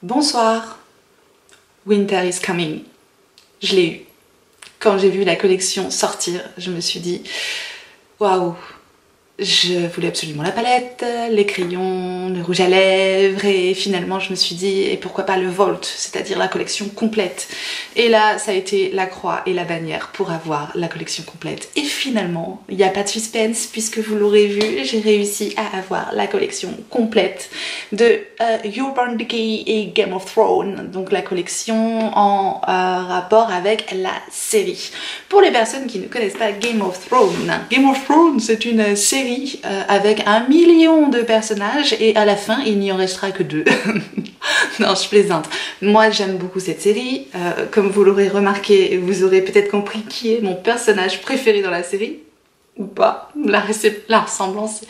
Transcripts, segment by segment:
Bonsoir, Winter is coming. Je l'ai eu. Quand j'ai vu la collection sortir, je me suis dit waouh, je voulais absolument la palette, les crayons, le rouge à lèvres et finalement je me suis dit et pourquoi pas le Vault, c'est-à-dire la collection complète. Et là ça a été la croix et la bannière pour avoir la collection complète. Et finalement, il n'y a pas de suspense puisque vous l'aurez vu, j'ai réussi à avoir la collection complète de Urban Decay et Game of Thrones, donc la collection en rapport avec la série. Pour les personnes qui ne connaissent pas Game of Thrones c'est une série avec 1 million de personnages et à la fin il n'y en restera que 2. Non, je plaisante. Moi j'aime beaucoup cette série, comme vous l'aurez remarqué, vous aurez peut-être compris qui est mon personnage préféré dans la série, ou pas. La ressemblance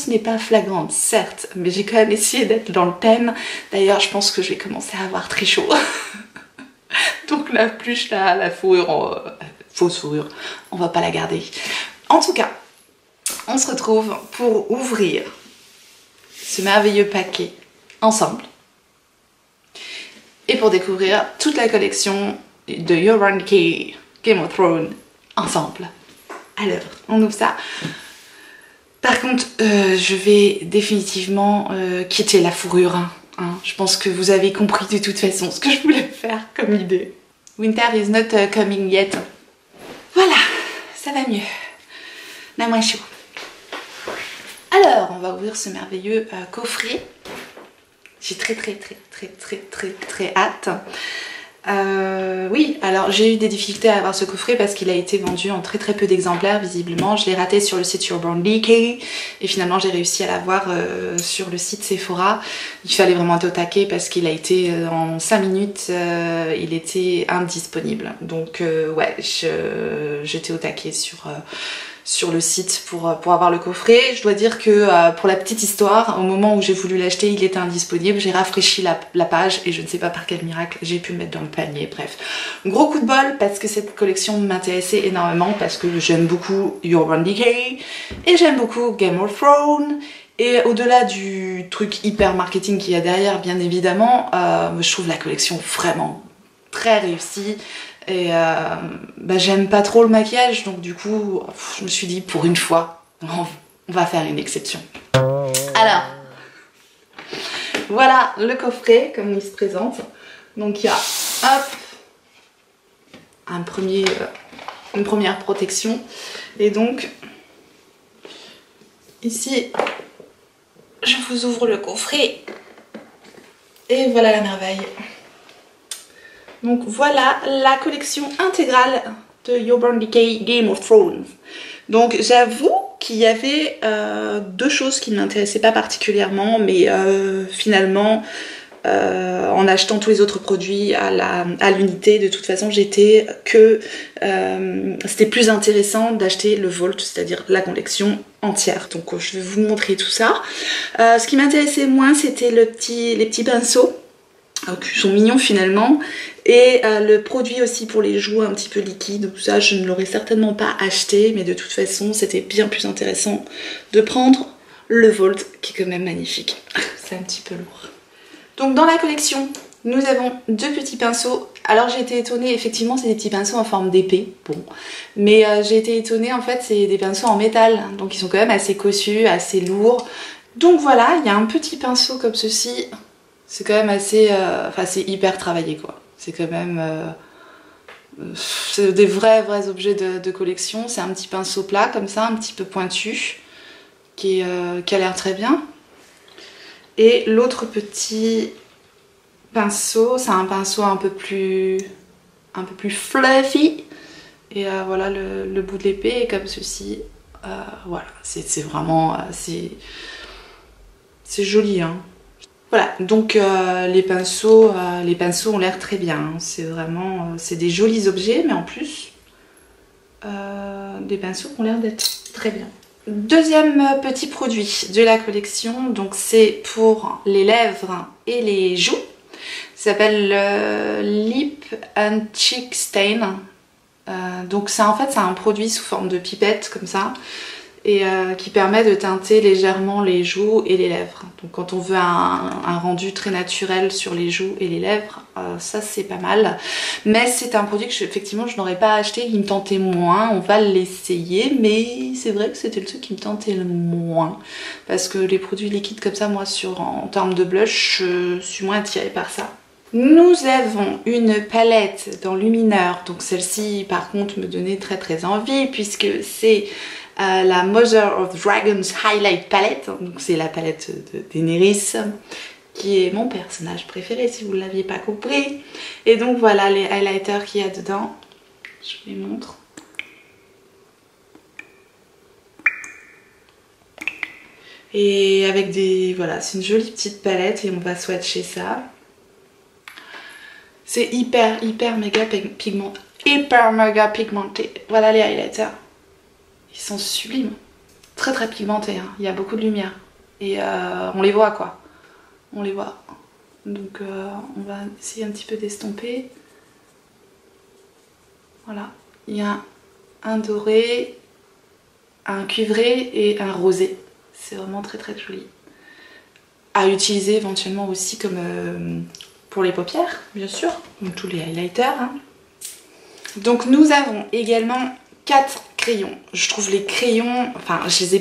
n'est pas flagrante, certes, mais j'ai quand même essayé d'être dans le thème. D'ailleurs je pense que je vais commencer à avoir très chaud. Donc la pluche là, la fourrure, fausse fourrure, on va pas la garder. En tout cas, on se retrouve pour ouvrir ce merveilleux paquet ensemble et pour découvrir toute la collection de Urban Decay Game of Thrones ensemble. Alors, on ouvre ça. Par contre, je vais définitivement quitter la fourrure. Hein. Je pense que vous avez compris de toute façon ce que je voulais faire comme idée. Winter is not coming yet. Voilà, ça va mieux. Là, moins chaud. Alors, on va ouvrir ce merveilleux coffret. J'ai très hâte. Oui, alors j'ai eu des difficultés à avoir ce coffret parce qu'il a été vendu en très peu d'exemplaires visiblement. Je l'ai raté sur le site Urban Decay et finalement j'ai réussi à l'avoir sur le site Sephora. Il fallait vraiment être au taquet parce qu'il a été en 5 minutes, il était indisponible. Donc ouais, j'étais au taquet sur le site pour avoir le coffret. Je dois dire que pour la petite histoire, au moment où j'ai voulu l'acheter, il était indisponible. J'ai rafraîchi la page et je ne sais pas par quel miracle, j'ai pu le mettre dans le panier. Bref, gros coup de bol parce que cette collection m'intéressait énormément parce que j'aime beaucoup Urban Decay et j'aime beaucoup Game of Thrones. Et au-delà du truc hyper marketing qu'il y a derrière, bien évidemment, je trouve la collection vraiment très réussie. Et j'aime pas trop le maquillage, donc du coup je me suis dit pour une fois on va faire une exception. Alors voilà le coffret comme il se présente. Donc il y a hop une première protection et donc ici je vous ouvre le coffret et voilà la merveille. Donc voilà la collection intégrale de Urban Decay Game of Thrones. Donc j'avoue qu'il y avait deux choses qui ne m'intéressaient pas particulièrement, mais finalement en achetant tous les autres produits à l'unité, de toute façon j'étais que c'était plus intéressant d'acheter le Vault, c'est-à-dire la collection entière. Donc je vais vous montrer tout ça. Ce qui m'intéressait moins c'était les petits pinceaux. Qui sont mignons finalement, et le produit aussi pour les joues un petit peu liquide, tout ça je ne l'aurais certainement pas acheté, mais de toute façon c'était bien plus intéressant de prendre le Vault qui est quand même magnifique. C'est un petit peu lourd. Donc dans la collection nous avons deux petits pinceaux. Alors j'ai été étonnée, effectivement c'est des petits pinceaux en forme d'épée, bon, mais j'ai été étonnée, en fait c'est des pinceaux en métal, donc ils sont quand même assez cossus, assez lourds. Donc voilà, il y a un petit pinceau comme ceci. C'est quand même assez... Enfin, c'est hyper travaillé, quoi. C'est quand même... c'est des vrais objets de collection. C'est un petit pinceau plat, comme ça, un petit peu pointu, qui a l'air très bien. Et l'autre petit pinceau, c'est un pinceau un peu plus fluffy. Et voilà, le bout de l'épée est comme ceci. Voilà, c'est vraiment... c'est joli, hein. Voilà, donc les pinceaux ont l'air très bien, hein. C'est vraiment, c'est des jolis objets, mais en plus, des pinceaux qui ont l'air d'être très bien. Deuxième petit produit de la collection, donc c'est pour les lèvres et les joues. Ça s'appelle le Lip and Cheek Stain. Donc ça, en fait, c'est un produit sous forme de pipette, comme ça. et qui permet de teinter légèrement les joues et les lèvres. Donc quand on veut un rendu très naturel sur les joues et les lèvres, ça c'est pas mal. Mais c'est un produit que effectivement je n'aurais pas acheté, il me tentait moins, on va l'essayer, mais c'est vrai que c'était le truc qui me tentait le moins. Parce que les produits liquides comme ça, moi en termes de blush, je suis moins attirée par ça. Nous avons une palette dans Lumineur, donc celle-ci par contre me donnait très envie puisque c'est la Mother of Dragons Highlight Palette, donc c'est la palette de Daenerys qui est mon personnage préféré si vous ne l'aviez pas compris. Et donc voilà les highlighters qu'il y a dedans, je vous les montre. Et avec des... voilà, c'est une jolie petite palette et on va swatcher ça. C'est hyper méga pigmenté. Voilà les highlighters. Ils sont sublimes. Très pigmentés, hein. Il y a beaucoup de lumière. Et on les voit quoi. On les voit. Donc on va essayer un petit peu d'estomper. Voilà. Il y a un doré, un cuivré et un rosé. C'est vraiment très joli. À utiliser éventuellement aussi comme pour les paupières, bien sûr, comme tous les highlighters. Hein. Donc nous avons également 4 crayons. Je trouve les crayons, enfin je les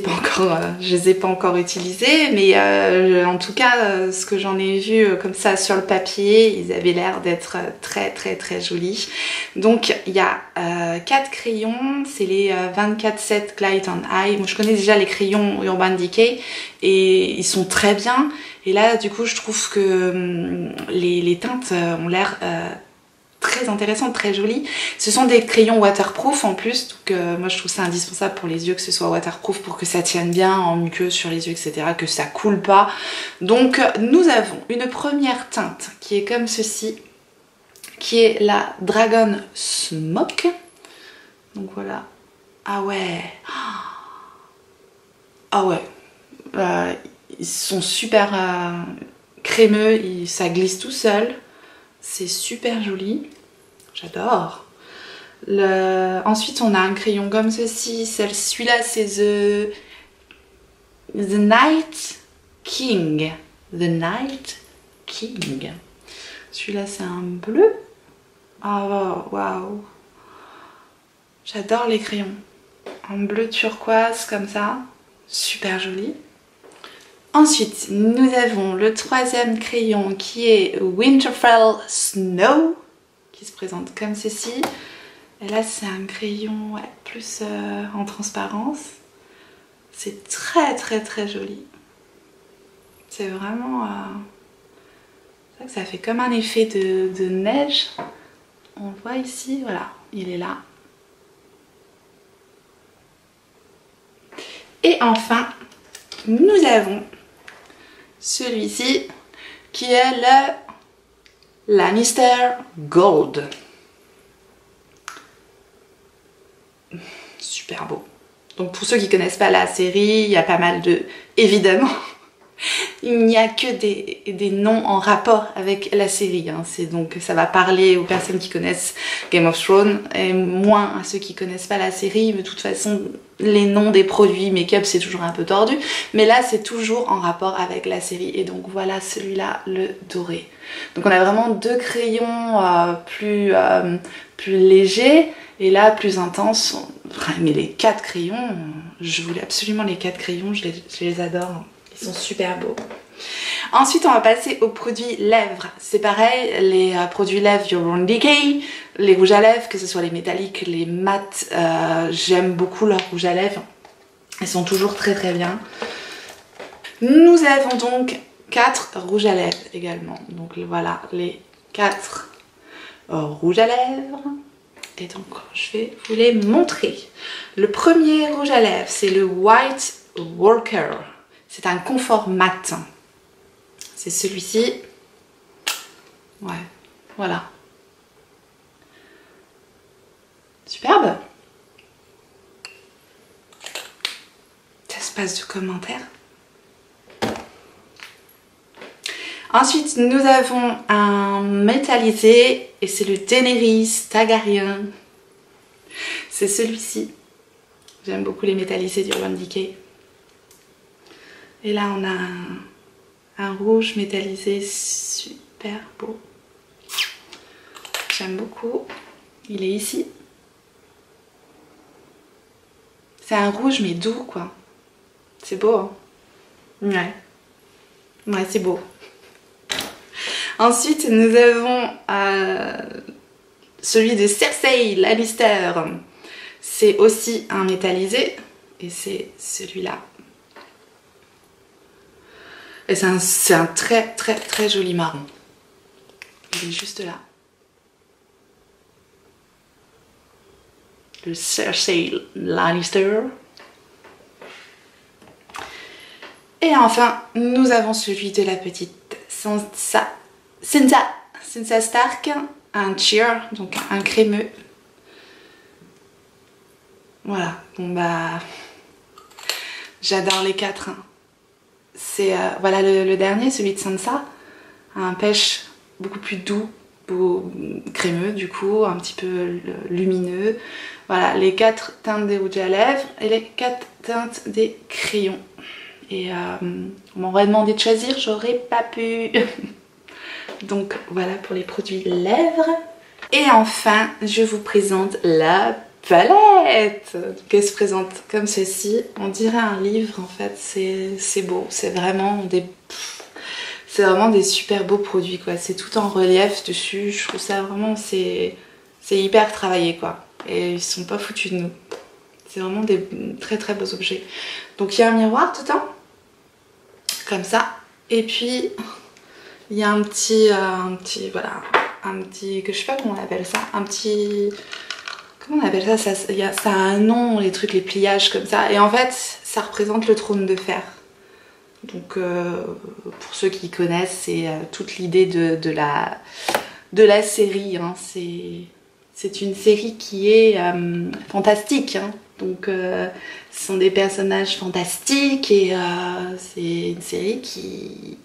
ai pas encore utilisés, mais en tout cas ce que j'en ai vu comme ça sur le papier, ils avaient l'air d'être très jolis. Donc il y a 4 crayons, c'est les 24-7 Glide on Eye. Moi je connais déjà les crayons Urban Decay et ils sont très bien. Et là du coup je trouve que les teintes ont l'air très intéressante, très jolie. Ce sont des crayons waterproof en plus, donc moi je trouve ça indispensable pour les yeux que ce soit waterproof pour que ça tienne bien en muqueuse sur les yeux, etc., que ça coule pas. Donc nous avons une première teinte qui est comme ceci, qui est la Dragon Smoke. Donc voilà. Ah ouais. Ah ouais. Ils sont super crémeux, ça glisse tout seul. C'est super joli, j'adore. Ensuite on a un crayon comme ceci, celui-là c'est The Night King. The Night King. Celui-là c'est un bleu. Oh waouh. J'adore les crayons. Un bleu turquoise comme ça, super joli. Ensuite, nous avons le troisième crayon qui est Winterfell Snow, qui se présente comme ceci. Et là, c'est un crayon plus en transparence. C'est très joli. C'est vraiment... c'est vrai que ça fait comme un effet de neige. On le voit ici, voilà, il est là. Et enfin, nous avons celui-ci qui est le Lannister Gold. Super beau. Donc pour ceux qui ne connaissent pas la série, il y a pas mal de... Évidemment, il n'y a que des noms en rapport avec la série. Hein. Donc ça va parler aux personnes qui connaissent Game of Thrones et moins à ceux qui ne connaissent pas la série. De toute façon, les noms des produits make-up c'est toujours un peu tordu. Mais là c'est toujours en rapport avec la série. Et donc voilà celui-là, le doré. Donc on a vraiment deux crayons plus légers et là plus intenses. Mais les 4 crayons, je voulais absolument les 4 crayons, je les adore. Ils sont super beaux. Ensuite, on va passer aux produits lèvres. C'est pareil, les produits lèvres Urban Decay, les rouges à lèvres, que ce soit les métalliques, les mat, j'aime beaucoup leurs rouges à lèvres. Ils sont toujours très bien. Nous avons donc 4 rouges à lèvres également. Donc voilà, les 4 rouges à lèvres. Et donc, je vais vous les montrer. Le premier rouge à lèvres, c'est le White Walker. C'est un confort mat. C'est celui-ci. Ouais, voilà. Superbe. Espace de commentaires. Ensuite, nous avons un métallisé et c'est le Daenerys Targaryen. C'est celui-ci. J'aime beaucoup les métallisés d'Urban Decay. Et là on a un rouge métallisé super beau. J'aime beaucoup. Il est ici. C'est un rouge mais doux quoi. C'est beau hein. Ouais. Ouais c'est beau. Ensuite nous avons celui de Cersei Lannister. C'est aussi un métallisé. Et c'est celui-là. Et c'est un très très très joli marron. Il est juste là. Le Cersei Lannister. Et enfin, nous avons celui de la petite Sansa Stark, un cheer, donc un crémeux. Voilà, bon bah, j'adore les quatre. Hein. C'est voilà le dernier, celui de Sansa, un pêche beaucoup plus doux, crémeux du coup, un petit peu lumineux. Voilà, les 4 teintes des rouges à lèvres et les 4 teintes des crayons. Et on m'aurait demandé de choisir, j'aurais pas pu. Donc voilà pour les produits lèvres. Et enfin, je vous présente la palette. Donc elle se présente comme ceci. On dirait un livre en fait, c'est beau. C'est vraiment des super beaux produits quoi. C'est tout en relief dessus. Je trouve ça vraiment, c'est hyper travaillé quoi. Et ils sont pas foutus de nous. C'est vraiment des très très beaux objets. Donc il y a un miroir dedans. Comme ça. Et puis il y a un petit voilà, un petit, que je sais pas comment on appelle ça, un petit, comment on appelle ça, ça a un nom, les trucs, les pliages comme ça. Et en fait ça représente le trône de fer. Donc pour ceux qui connaissent, c'est toute l'idée de la série. Hein. C'est une série qui est fantastique. Hein. Donc ce sont des personnages fantastiques et c'est une série qui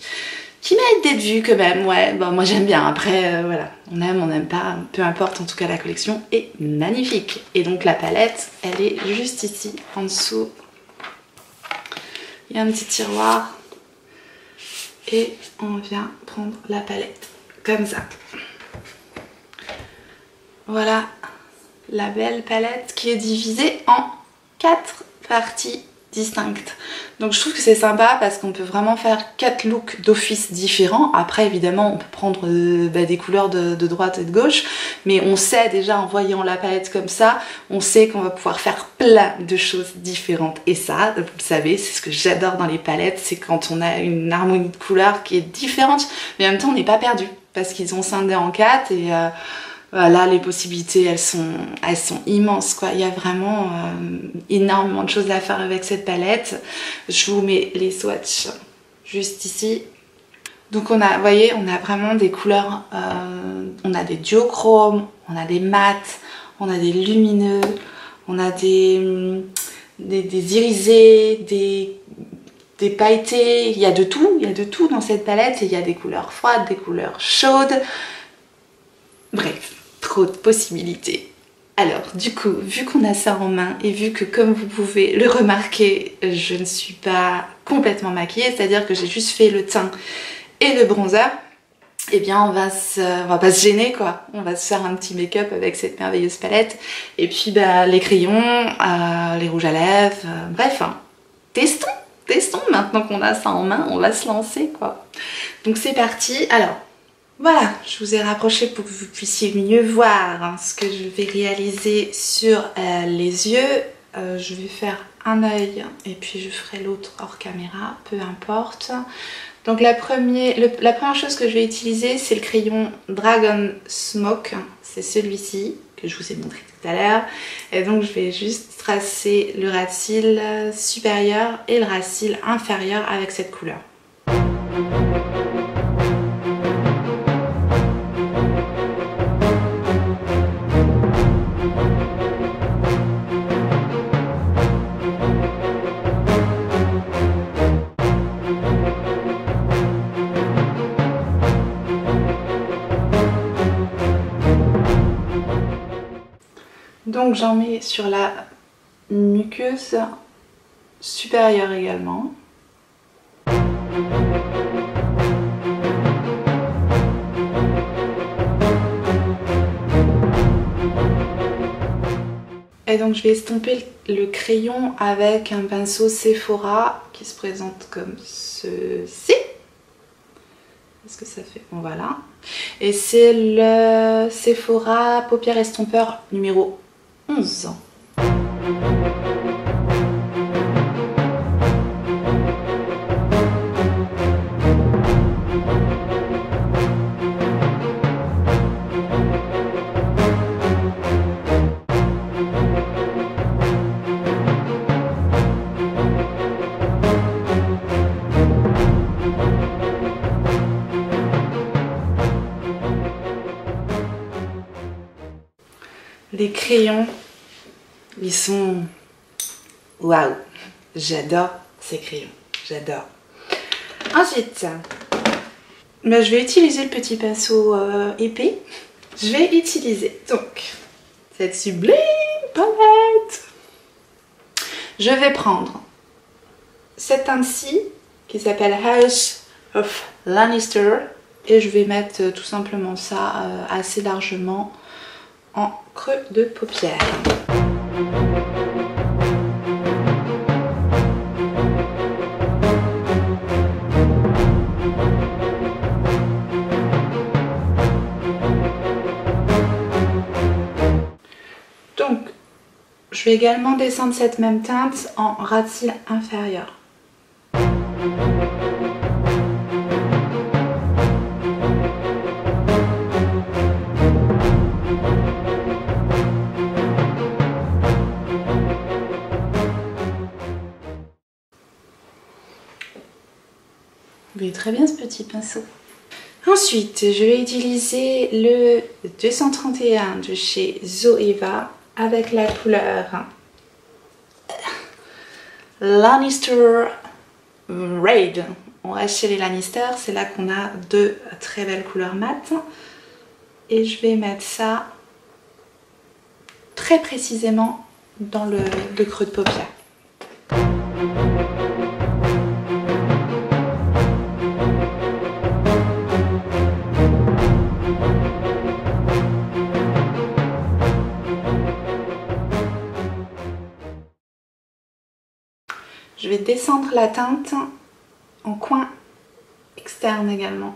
mérite d'être vue quand même. Ouais, bon, moi j'aime bien. Après voilà, on n'aime pas, peu importe. En tout cas la collection est magnifique. Et donc la palette, elle est juste ici, en dessous. Il y a un petit tiroir et on vient prendre la palette comme ça. Voilà la belle palette qui est divisée en 4 parties distinctes. Donc je trouve que c'est sympa parce qu'on peut vraiment faire 4 looks d'office différents. Après évidemment on peut prendre des couleurs de droite et de gauche, mais on sait déjà en voyant la palette comme ça, on sait qu'on va pouvoir faire plein de choses différentes. Et ça, vous le savez, c'est ce que j'adore dans les palettes, c'est quand on a une harmonie de couleurs qui est différente, mais en même temps on n'est pas perdu parce qu'ils ont scindé en 4 et là les possibilités elles sont immenses quoi. Il y a vraiment énormément de choses à faire avec cette palette. Je vous mets les swatchs juste ici. Donc on a, vous voyez, on a vraiment des couleurs, on a des duochromes, on a des mats, on a des lumineux, on a des irisés, des pailletés, il y a de tout dans cette palette. Et il y a des couleurs froides, des couleurs chaudes. Bref, trop de possibilités. Alors du coup, vu qu'on a ça en main et vu que comme vous pouvez le remarquer, je ne suis pas complètement maquillée, c'est-à-dire que j'ai juste fait le teint et le bronzer, eh bien on va pas se gêner quoi. On va se faire un petit make-up avec cette merveilleuse palette. Et puis les crayons, les rouges à lèvres, bref, hein, testons maintenant qu'on a ça en main, on va se lancer quoi. Donc c'est parti. Alors voilà, je vous ai rapproché pour que vous puissiez mieux voir hein, ce que je vais réaliser sur les yeux. Je vais faire un œil et puis je ferai l'autre hors caméra, peu importe. Donc la première chose que je vais utiliser, c'est le crayon Dragon Smoke. C'est celui-ci que je vous ai montré tout à l'heure. Et donc je vais juste tracer le ras de cils supérieur et le ras de cils inférieur avec cette couleur. Donc j'en mets sur la muqueuse supérieure également. Et donc je vais estomper le crayon avec un pinceau Sephora qui se présente comme ceci. Qu'est-ce que ça fait? Bon, voilà. Et c'est le Sephora paupières estompeur numéro 11. Les crayons, ils sont... Waouh! J'adore ces crayons, j'adore. Ensuite, je vais utiliser le petit pinceau épais. Je vais utiliser donc cette sublime palette. Je vais prendre cette teinte-ci qui s'appelle House of Lannister et je vais mettre tout simplement ça assez largement en creux de paupière. Donc, je vais également descendre cette même teinte en ras de cils inférieur. Vous voyez très bien ce petit pinceau. Ensuite, je vais utiliser le 231 de chez Zoeva avec la couleur Lannister Raid. On reste chez les Lannister, c'est là qu'on a deux très belles couleurs mat. Et je vais mettre ça très précisément dans le creux de paupière. Je vais descendre la teinte en coin externe également.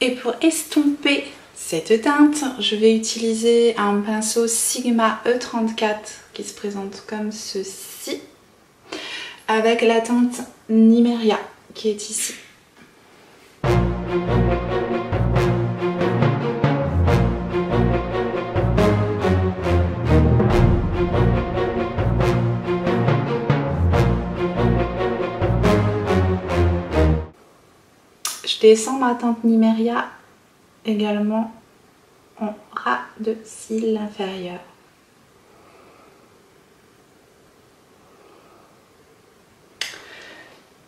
Et pour estomper cette teinte, je vais utiliser un pinceau Sigma E34 qui se présente comme ceci, avec la teinte Nimeria qui est ici. Je descends ma teinte Nimeria également en ras de cils inférieur.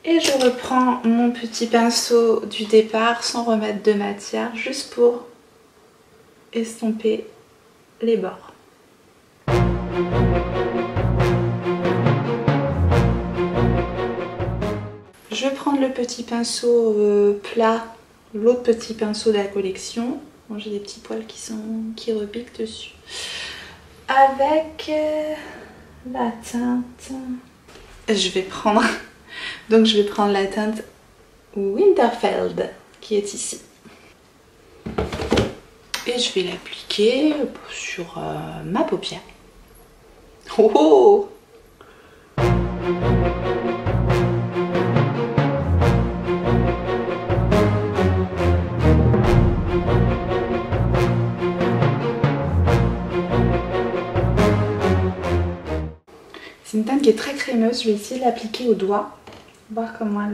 Et je reprends mon petit pinceau du départ sans remettre de matière, juste pour estomper les bords. Je vais prendre le petit pinceau plat, l'autre petit pinceau de la collection. Bon, j'ai des petits poils qui repiquent dessus. Avec la teinte... Je vais prendre la teinte Winterfeld qui est ici. Et je vais l'appliquer sur ma paupière. Oh oh! C'est une teinte qui est très crémeuse, je vais essayer de l'appliquer au doigt voir comment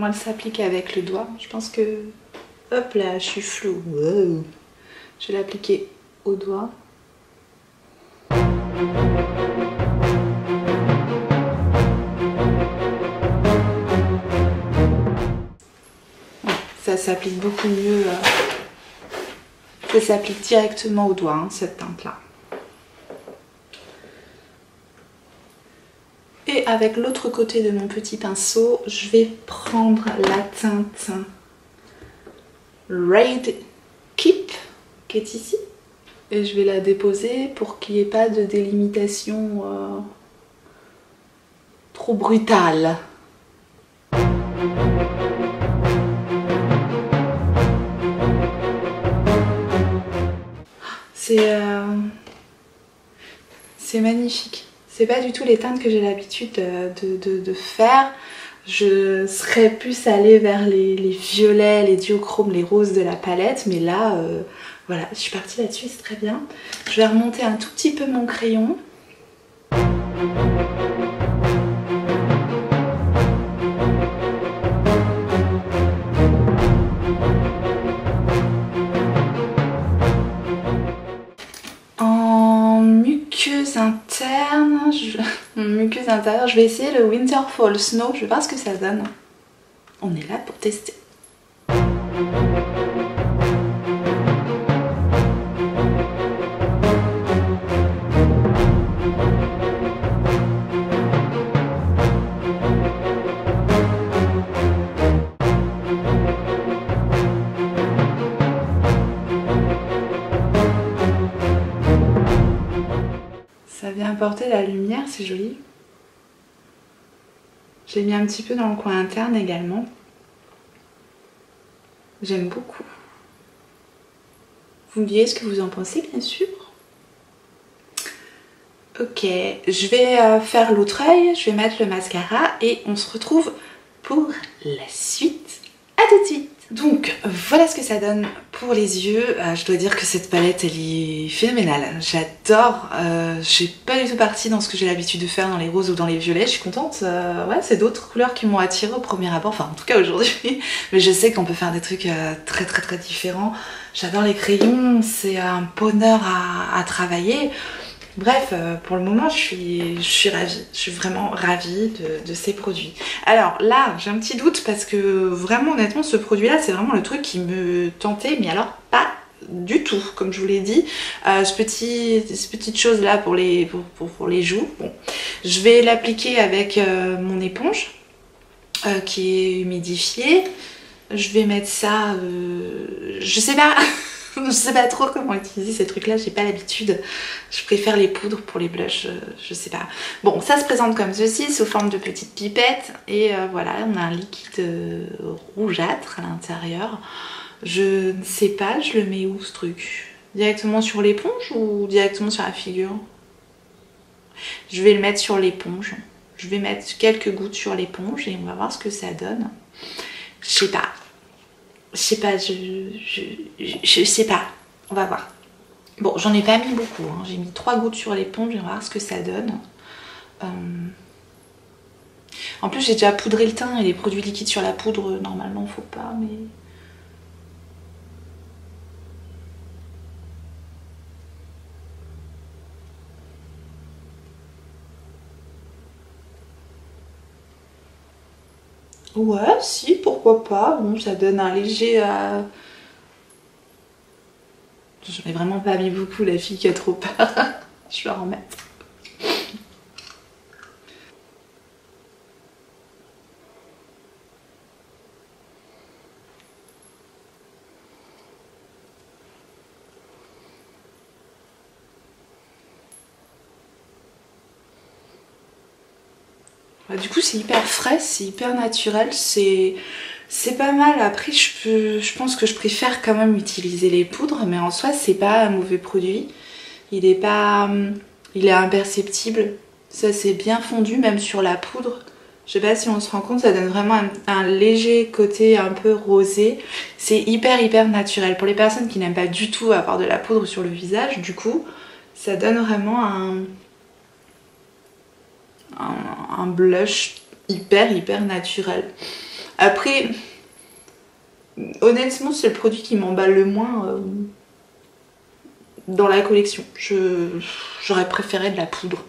elle s'applique avec le doigt. Je pense que... Hop là, je suis floue. Wow. Je vais l'appliquer au doigt. Ça s'applique beaucoup mieux. Ça s'applique directement au doigt, hein, cette teinte-là. Et avec l'autre côté de mon petit pinceau, je vais prendre la teinte Raid Keep qui est ici. Et je vais la déposer pour qu'il n'y ait pas de délimitation trop brutale. C'est magnifique. C'est pas du tout les teintes que j'ai l'habitude de faire. Je serais plus allée vers les violets, les duochromes, les roses de la palette. Mais là, voilà, je suis partie là-dessus, c'est très bien. Je vais remonter un tout petit peu mon crayon. Muqueuse intérieure, je vais essayer le Winter Fall Snow, je vais voir ce que ça donne. On est là pour tester. Ça vient apporter la lumière, c'est joli. J'ai mis un petit peu dans le coin interne également. J'aime beaucoup. Vous me direz ce que vous en pensez, bien sûr. Ok, je vais faire l'autre œil, je vais mettre le mascara et on se retrouve pour la suite. À tout de suite. Donc voilà ce que ça donne pour les yeux. Je dois dire que cette palette elle est phénoménale. J'adore. Je suis pas du tout partie dans ce que j'ai l'habitude de faire dans les roses ou dans les violets. Je suis contente. Ouais, c'est d'autres couleurs qui m'ont attirée au premier abord. Enfin en tout cas aujourd'hui. Mais je sais qu'on peut faire des trucs très différents. J'adore les crayons. C'est un bonheur à travailler. Bref, pour le moment, je suis ravie. Je suis vraiment ravie de ces produits. Alors là, j'ai un petit doute parce que vraiment, honnêtement, ce produit-là, c'est vraiment le truc qui me tentait, mais alors pas du tout, comme je vous l'ai dit. Cette petite chose-là pour les joues. Bon, je vais l'appliquer avec mon éponge qui est humidifiée. Je vais mettre ça... je sais pas... Je sais pas trop comment utiliser ces trucs là, j'ai pas l'habitude. Je préfère les poudres pour les blushs, je sais pas. Bon, ça se présente comme ceci, sous forme de petites pipettes. Et voilà, on a un liquide rougeâtre à l'intérieur. Je ne sais pas, je le mets où ce truc? Directement sur l'éponge ou directement sur la figure? Je vais le mettre sur l'éponge. Je vais mettre quelques gouttes sur l'éponge et on va voir ce que ça donne. Je sais pas. Je sais pas, je sais pas. On va voir. Bon, j'en ai pas mis beaucoup. Hein. J'ai mis 3 gouttes sur l'éponge. On va voir ce que ça donne. En plus, j'ai déjà poudré le teint et les produits liquides sur la poudre, normalement, faut pas, mais... Ouais, si, pourquoi pas. Bon, ça donne un léger... J'en ai vraiment pas mis beaucoup, la fille qui a trop peur. Je vais en remettre. Du coup c'est hyper frais, c'est hyper naturel, c'est pas mal. Après je pense que je préfère quand même utiliser les poudres, mais en soi c'est pas un mauvais produit. Il est imperceptible, ça c'est bien fondu même sur la poudre. Je sais pas si on se rend compte, ça donne vraiment un léger côté un peu rosé. C'est hyper naturel. Pour les personnes qui n'aiment pas du tout avoir de la poudre sur le visage, du coup ça donne vraiment un un blush hyper naturel. Après, honnêtement, c'est le produit qui m'emballe le moins dans la collection. J'aurais préféré de la poudre.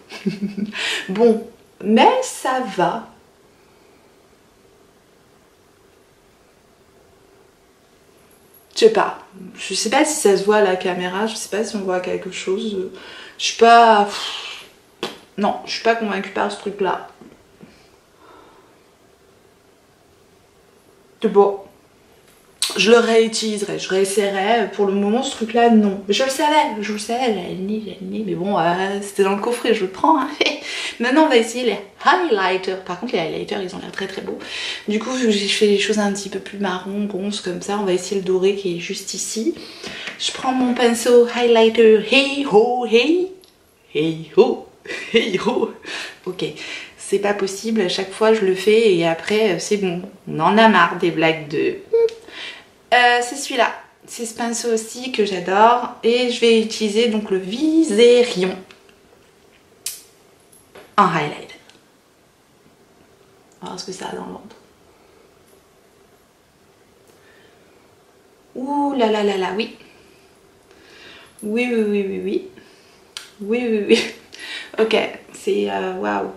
Bon, mais ça va. Je sais pas si ça se voit à la caméra, je sais pas si on voit quelque chose. Je suis pas... Non, je suis pas convaincue par ce truc là. Bon, je le réutiliserai, je réessayerai. Pour le moment, ce truc là, non. Mais je le savais, j'allais le nez, mais bon, c'était dans le coffret, je le prends. Hein. Maintenant, on va essayer les highlighters. Par contre, les highlighters, ils ont l'air très beaux. Du coup, je fais les choses un petit peu plus marron, bronze, comme ça. On va essayer le doré qui est juste ici. Je prends mon pinceau highlighter. Hey ho, hey. Hey ho, hey ho. Ok, c'est pas possible. À chaque fois, je le fais et après, c'est bon. On en a marre des blagues de... c'est celui-là. C'est ce pinceau aussi que j'adore. Et je vais utiliser donc le Viserion en highlight. On va voir ce que ça a dans le ventre. Ouh là là là là, oui. Oui. Oui. Ok, c'est waouh.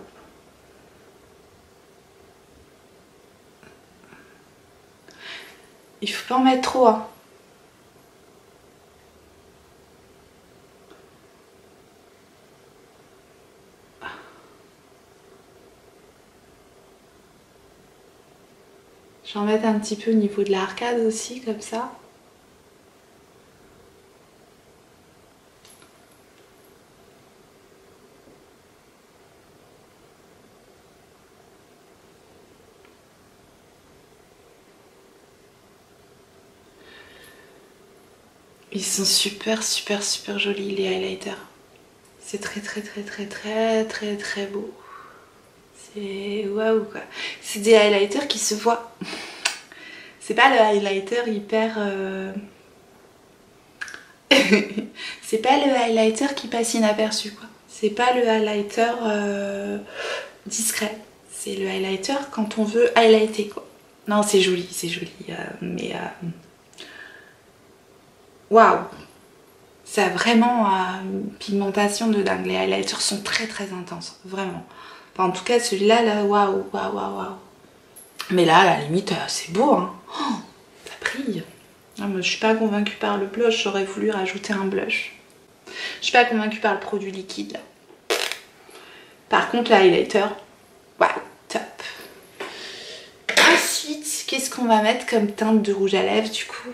Il faut pas en mettre trop, hein. Je vais en mettre un petit peu au niveau de l'arcade aussi, comme ça. Ils sont super jolis les highlighters. C'est très beau. C'est waouh quoi. C'est des highlighters qui se voient. C'est pas le highlighter hyper... C'est pas le highlighter qui passe inaperçu quoi. C'est pas le highlighter discret. C'est le highlighter quand on veut highlighter quoi. Non, c'est joli, mais... Waouh! Ça a vraiment une pigmentation de dingue. Les highlighters sont très intenses, vraiment. Enfin, en tout cas, celui-là, là, waouh. Mais là, à la limite, c'est beau, hein. Oh, ça brille. Ah, moi, je suis pas convaincue par le blush, j'aurais voulu rajouter un blush. Je suis pas convaincue par le produit liquide, là. Par contre, le highlighter, waouh, top. Ensuite, qu'est-ce qu'on va mettre comme teinte de rouge à lèvres, du coup?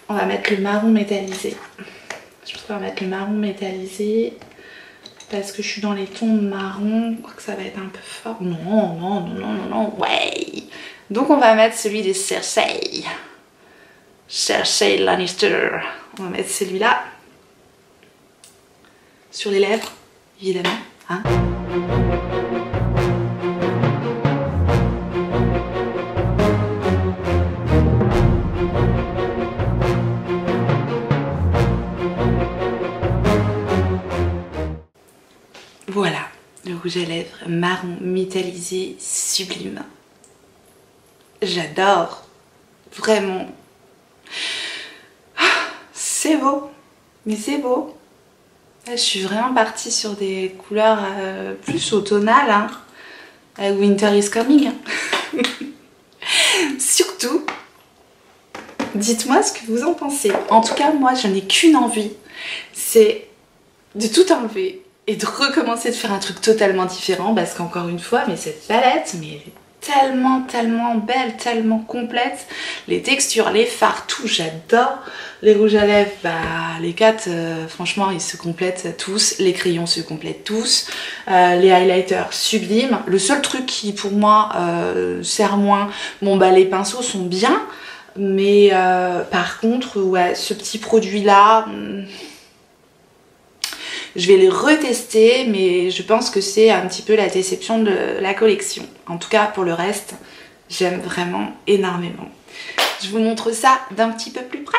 On va mettre le marron métallisé. Je pense qu'on va mettre le marron métallisé parce que je suis dans les tons de marron. Je crois que ça va être un peu fort. Non, ouais. Donc on va mettre celui des Cersei. Cersei Lannister. On va mettre celui-là sur les lèvres, évidemment. Hein. Voilà, le rouge à lèvres marron métallisé sublime. J'adore, vraiment. C'est beau, mais c'est beau. Là, je suis vraiment partie sur des couleurs plus automnales, hein. Winter is coming. Hein. Surtout, dites-moi ce que vous en pensez. En tout cas, moi, je n'ai qu'une envie, c'est de tout enlever et de recommencer de faire un truc totalement différent parce qu'encore une fois, mais cette palette, mais elle est tellement belle, tellement complète. Les textures, les fards, tout, j'adore. Les rouges à lèvres, bah les 4, franchement, ils se complètent tous. Les crayons se complètent tous. Les highlighters, sublimes. Le seul truc qui, pour moi, sert moins, bon bah les pinceaux sont bien, mais par contre, ouais, ce petit produit-là... Je vais les retester, mais je pense que c'est un petit peu la déception de la collection. En tout cas, pour le reste, j'aime vraiment énormément. Je vous montre ça d'un petit peu plus près.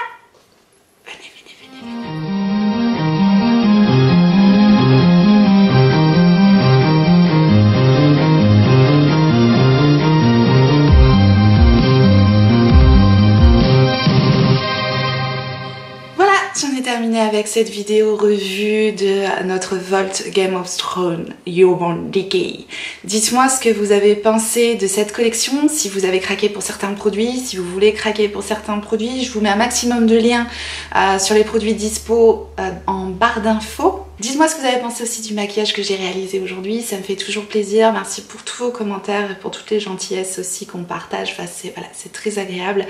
Venez. cette vidéo revue de notre Vault Game of Thrones Euron Decay. Dites-moi ce que vous avez pensé de cette collection, si vous avez craqué pour certains produits, si vous voulez craquer pour certains produits. Je vous mets un maximum de liens sur les produits dispo en barre d'infos. Dites-moi ce que vous avez pensé aussi du maquillage que j'ai réalisé aujourd'hui, ça me fait toujours plaisir. Merci pour tous vos commentaires et pour toutes les gentillesses aussi qu'on partage. Enfin, c'est très agréable.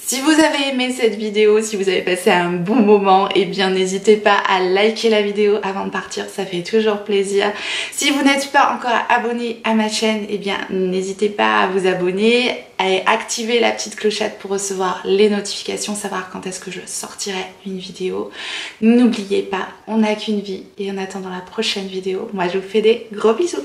Si vous avez aimé cette vidéo, si vous avez passé un bon moment, eh bien n'hésitez pas à liker la vidéo avant de partir, ça fait toujours plaisir. Si vous n'êtes pas encore abonné à ma chaîne, eh bien n'hésitez pas à vous abonner, à activer la petite clochette pour recevoir les notifications, savoir quand est-ce que je sortirai une vidéo. N'oubliez pas, on n'a qu'une vie et en attendant la prochaine vidéo, moi je vous fais des gros bisous.